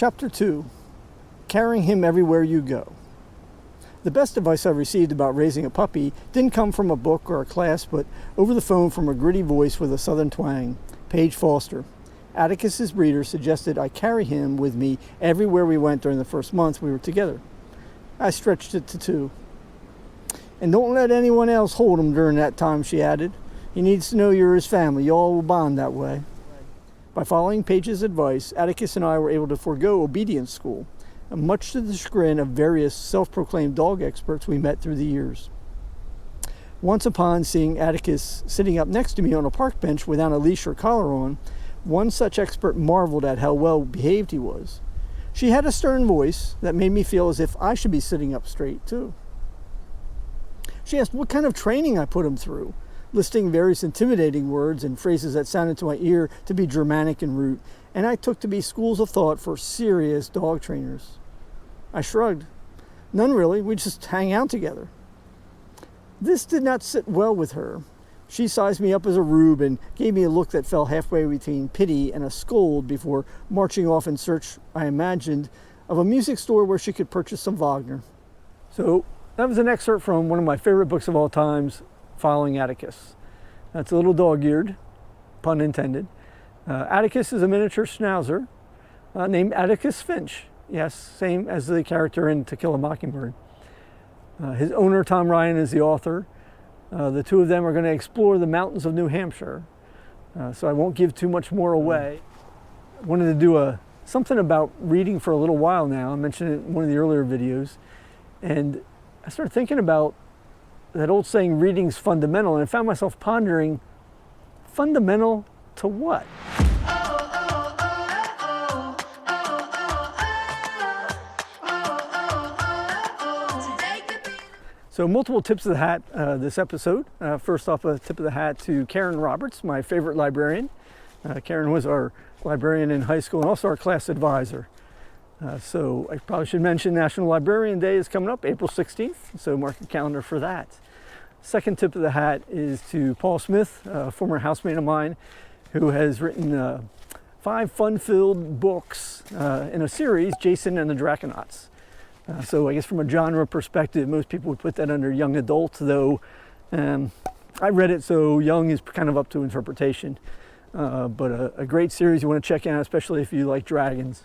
Chapter 2, Carrying Him Everywhere You Go. The best advice I received about raising a puppy didn't come from a book or a class, but over the phone from a gritty voice with a southern twang, Paige Foster. Atticus's breeder suggested I carry him with me everywhere we went during the first month we were together. I stretched it to 2. And don't let anyone else hold him during that time, she added. He needs to know you're his family. You all will bond that way. By following Paige's advice, Atticus and I were able to forego obedience school, much to the chagrin of various self-proclaimed dog experts we met through the years. Once upon seeing Atticus sitting up next to me on a park bench without a leash or collar on, one such expert marveled at how well behaved he was. She had a stern voice that made me feel as if I should be sitting up straight too. She asked what kind of training I put him through, listing various intimidating words and phrases that sounded to my ear to be Germanic en route, and I took to be schools of thought for serious dog trainers. I shrugged. None really, we just hang out together. This did not sit well with her. She sized me up as a rube and gave me a look that fell halfway between pity and a scold before marching off in search, I imagined, of a music store where she could purchase some Wagner. So that was an excerpt from one of my favorite books of all times, Following Atticus. That's a little dog-eared, pun intended. Atticus is a miniature schnauzer named Atticus Finch. Yes, same as the character in To Kill a Mockingbird. His owner, Tom Ryan, is the author. The two of them are going to explore the mountains of New Hampshire. So I won't give too much more away. I wanted to do something about reading for a little while now. I mentioned it in one of the earlier videos. And I started thinking about that old saying, reading's fundamental. And I found myself pondering, fundamental to what? So multiple tips of the hat this episode. First off, a tip of the hat to Karen Roberts, my favorite librarian. Karen was our librarian in high school and also our class advisor. So I probably should mention National Librarian Day is coming up, April 16th, so mark your calendar for that. Second tip of the hat is to Paul Smith, a former housemate of mine, who has written 5 fun-filled books in a series, Jason and the Draconauts. So I guess from a genre perspective, most people would put that under young adult, though I read it, so young is kind of up to interpretation. But a great series you want to check out, especially if you like dragons.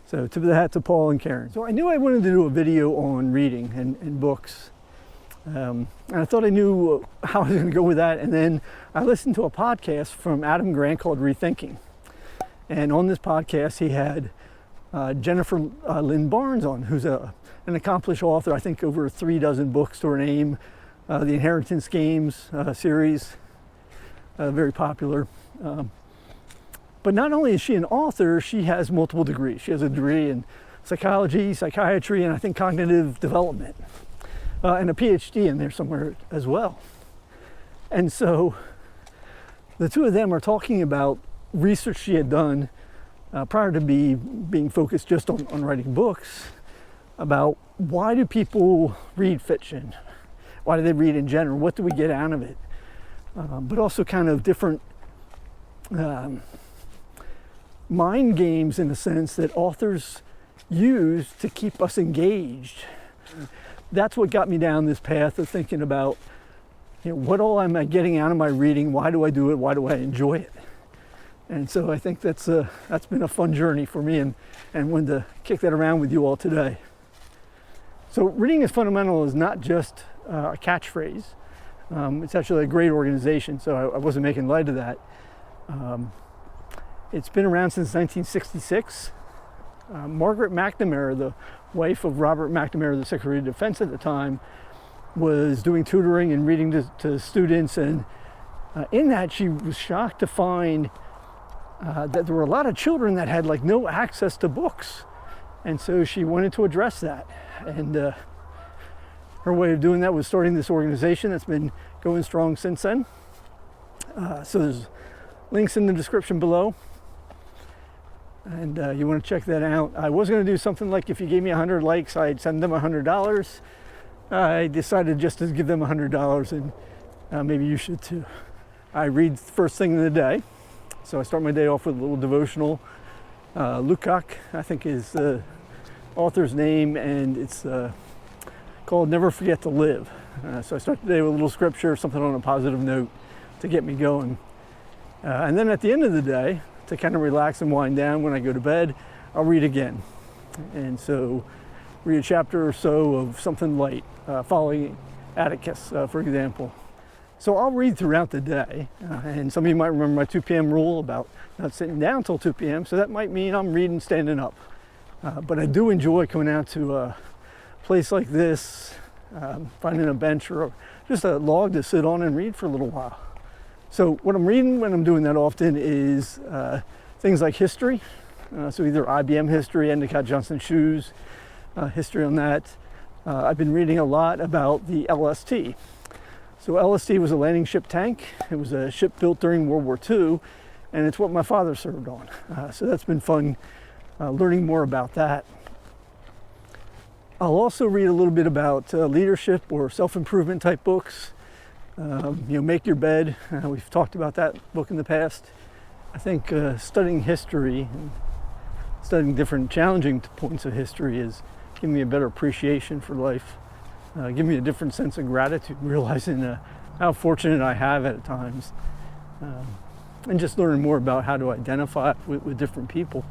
So tip of the hat to Paul and Karen. So I knew I wanted to do a video on reading and books. And I thought I knew how I was going to go with that. And then I listened to a podcast from Adam Grant called ReThinking. And on this podcast, he had Jennifer Lynn Barnes on, who's an accomplished author, I think over 36 books to her name. The Inheritance Games series, very popular. But not only is she an author, she has multiple degrees. She has a degree in psychology, psychiatry, and I think cognitive development, and a PhD in there somewhere as well. And so the two of them are talking about research she had done prior to being focused just on writing books, about why do people read fiction? Why do they read in general? What do we get out of it? But also kind of different mind games in the sense that authors use to keep us engaged. That's what got me down this path of thinking about, what all am I getting out of my reading? Why do I do it? Why do I enjoy it? And so I think that's been a fun journey for me, and wanted to kick that around with you all today. So reading is fundamental is not just a catchphrase. It's actually a great organization, so I wasn't making light of that. It's been around since 1966. Margaret McNamara, the wife of Robert McNamara, the Secretary of Defense at the time, was doing tutoring and reading to students, and in that she was shocked to find that there were a lot of children that had no access to books, and so she wanted to address that. And her way of doing that was starting this organization that's been going strong since then. So there's links in the description below, and you want to check that out. I was going to do something like if you gave me 100 likes, I'd send them $100. I decided just to give them $100, and maybe you should too. I read first thing in the day, so I start my day off with a little devotional, Lukács, I think is the author's name, and it's called Never Forget to Live. So I start the day with a little scripture, something on a positive note to get me going. And then at the end of the day, to kind of relax and wind down when I go to bed, I'll read again. And so read a chapter or so of something light, Following Atticus, for example. So I'll read throughout the day, and some of you might remember my 2 p.m. rule about not sitting down until 2 p.m., so that might mean I'm reading standing up. But I do enjoy coming out to a place like this, finding a bench or just a log to sit on and read for a little while. So what I'm reading when I'm doing that often is things like history. So either IBM history, Endicott Johnson Shoes, history on that. I've been reading a lot about the LST. So LST was a landing ship tank. It was a ship built during World War II, and it's what my father served on. So that's been fun learning more about that. I'll also read a little bit about leadership or self-improvement type books. Make Your Bed. We've talked about that book in the past. I think studying history and studying different challenging points of history is giving me a better appreciation for life, giving me a different sense of gratitude, realizing how fortunate I have at times, and just learning more about how to identify with different people.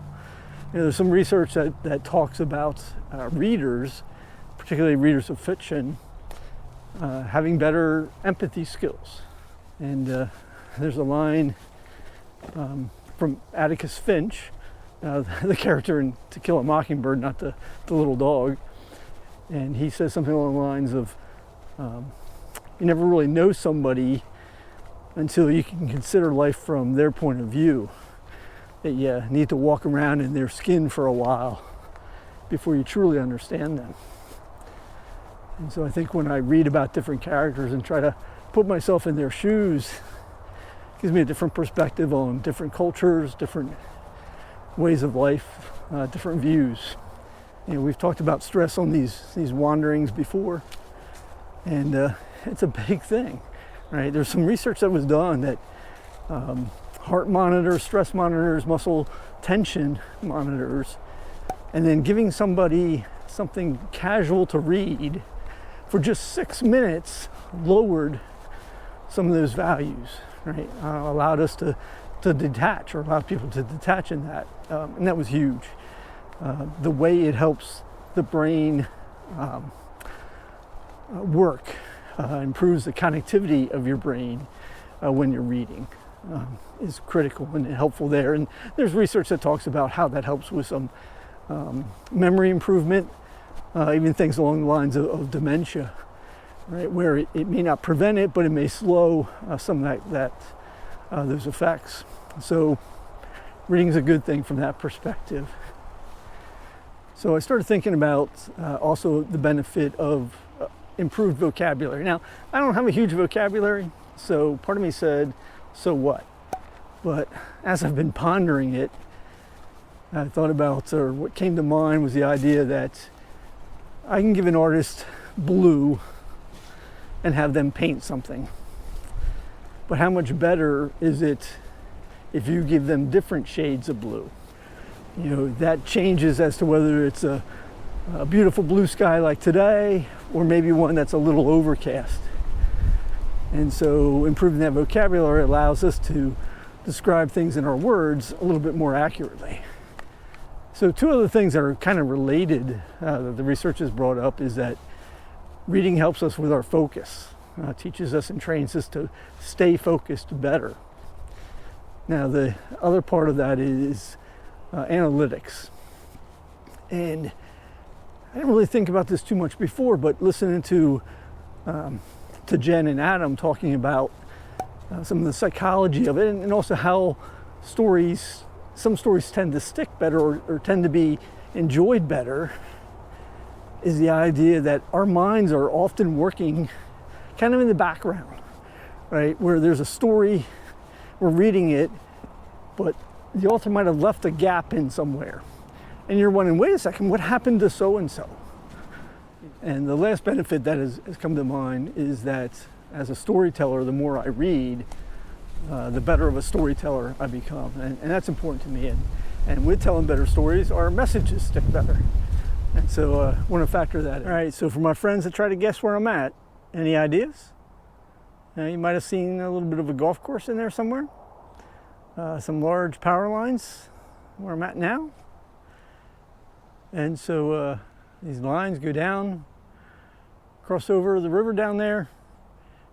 There's some research that talks about readers, particularly readers of fiction, having better empathy skills. And there's a line from Atticus Finch, the character in To Kill a Mockingbird, not the little dog. And he says something along the lines of, you never really know somebody until you can consider life from their point of view. That you need to walk around in their skin for a while before you truly understand them. And so I think when I read about different characters and try to put myself in their shoes, it gives me a different perspective on different cultures, different ways of life, different views. We've talked about stress on these wanderings before, and it's a big thing, right? There's some research that was done that heart monitors, stress monitors, muscle tension monitors, and then giving somebody something casual to read for just 6 minutes lowered some of those values, right? Allowed us to detach, or allowed people to detach in that, and that was huge. The way it helps the brain work, improves the connectivity of your brain when you're reading. Is critical and helpful there. And there's research that talks about how that helps with some memory improvement, even things along the lines of dementia, right? Where it may not prevent it, but it may slow some of those effects. So reading is a good thing from that perspective. So I started thinking about also the benefit of improved vocabulary. Now, I don't have a huge vocabulary, so part of me said, so what? But as I've been pondering it, I thought about, or what came to mind was the idea that I can give an artist blue and have them paint something. But how much better is it if you give them different shades of blue? That changes as to whether it's a beautiful blue sky like today, or maybe one that's a little overcast. And so improving that vocabulary allows us to describe things in our words a little bit more accurately. So 2 other things that are kind of related that the research has brought up is that reading helps us with our focus, teaches us and trains us to stay focused better. Now the other part of that is analytics. And I didn't really think about this too much before, but listening to Jen and Adam talking about some of the psychology of it, and also how some stories tend to stick better or tend to be enjoyed better, is the idea that our minds are often working kind of in the background, right? Where there's a story, we're reading it, but the author might have left a gap in somewhere. And you're wondering, wait a second, what happened to so-and-so? And the last benefit that has come to mind is that as a storyteller, the more I read, the better of a storyteller I become. And that's important to me. And with telling better stories, our messages stick better. And so I want to factor that in. All right, so for my friends that try to guess where I'm at, any ideas? You might have seen a little bit of a golf course in there somewhere. Some large power lines where I'm at now. And so these lines go down, cross over the river down there.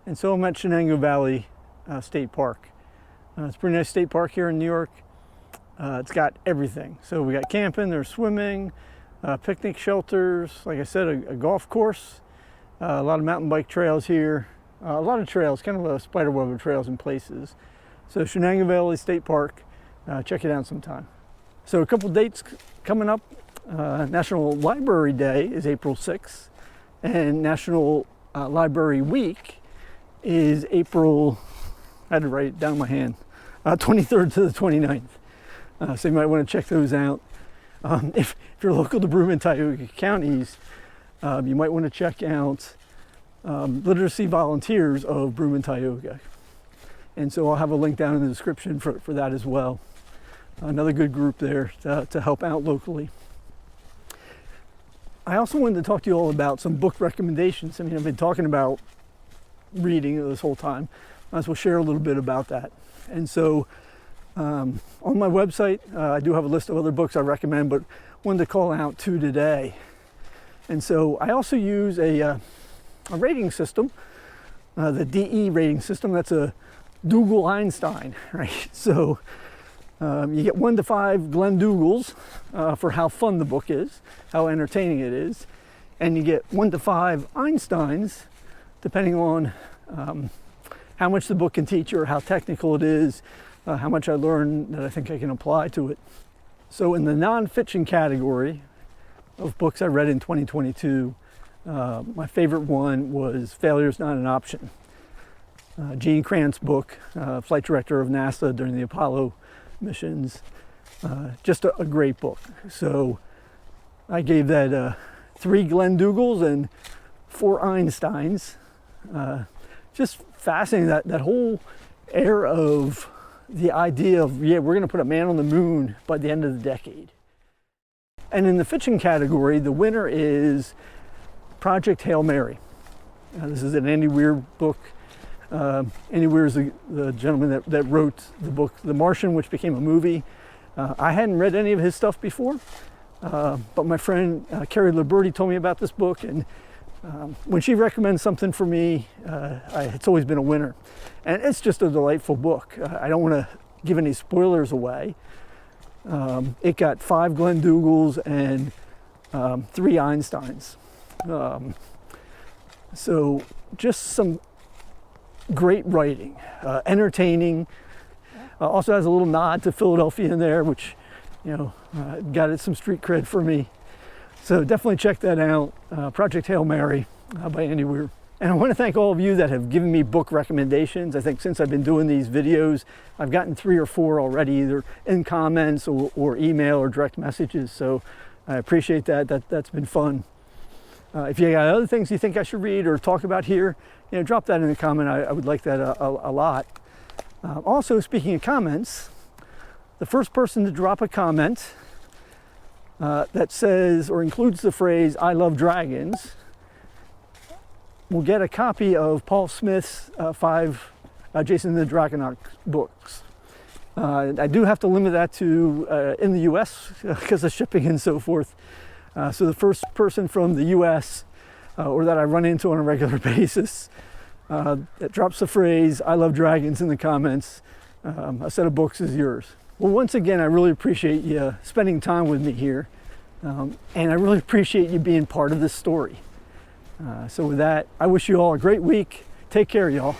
And so I'm at Chenango Valley State Park. It's a pretty nice state park here in New York. It's got everything. So we got camping, there's swimming, picnic shelters, like I said, a golf course, a lot of mountain bike trails here, a lot of trails, kind of a spider web of trails in places. So Chenango Valley State Park, check it out sometime. So a couple dates coming up. National Library Day is April 6th, and National Library Week is April, I had to write it down in my hand, 23rd to the 29th. So you might want to check those out. If you're local to Broome and Tioga counties, you might want to check out Literacy Volunteers of Broome and Tioga. And so I'll have a link down in the description for that as well. Another good group there to help out locally. I also wanted to talk to you all about some book recommendations. I mean, I've been talking about reading this whole time. Might as well share a little bit about that. And so on my website, I do have a list of other books I recommend, but wanted to call out two today. And so I also use a rating system, the DE rating system. That's a Dougal Einstein, right? So you get 1 to 5 Glenn Dougals for how fun the book is, how entertaining it is, and you get 1 to 5 Einsteins, depending on how much the book can teach you or how technical it is, how much I learned that I think I can apply to it. So in the nonfiction category of books I read in 2022, my favorite one was Failure's Not an Option. Gene Kranz's book, flight director of NASA during the Apollo missions. Just a great book. So I gave that 3 Glenn Dougals and 4 Einsteins. Just fascinating, that whole era of the idea of, we're going to put a man on the moon by the end of the decade. And in the fiction category, the winner is Project Hail Mary. This is an Andy Weir book. Andy Weir is the gentleman that wrote the book The Martian, which became a movie. I hadn't read any of his stuff before, but my friend Carrie Liberty told me about this book, and when she recommends something for me, it's always been a winner. And it's just a delightful book. I don't want to give any spoilers away. It got 5 Glenn Dougals and 3 Einsteins. So just some great writing, entertaining. Also has a little nod to Philadelphia in there, which, got it some street cred for me. So definitely check that out. Project Hail Mary by Andy Weir. And I want to thank all of you that have given me book recommendations. I think since I've been doing these videos, I've gotten 3 or 4 already, either in comments or email or direct messages. So I appreciate that. That's been fun. If you got other things you think I should read or talk about here, drop that in the comment. I would like that a lot. Also, speaking of comments, the first person to drop a comment that says or includes the phrase "I love dragons" will get a copy of Paul Smith's 5 Jason and the Dragonauts books. I do have to limit that to in the US because of shipping and so forth. So the first person from the US or that I run into on a regular basis that drops the phrase "I love dragons" in the comments, a set of books is yours. Well, once again, I really appreciate you spending time with me here. And I really appreciate you being part of this story. So with that, I wish you all a great week. Take care, y'all.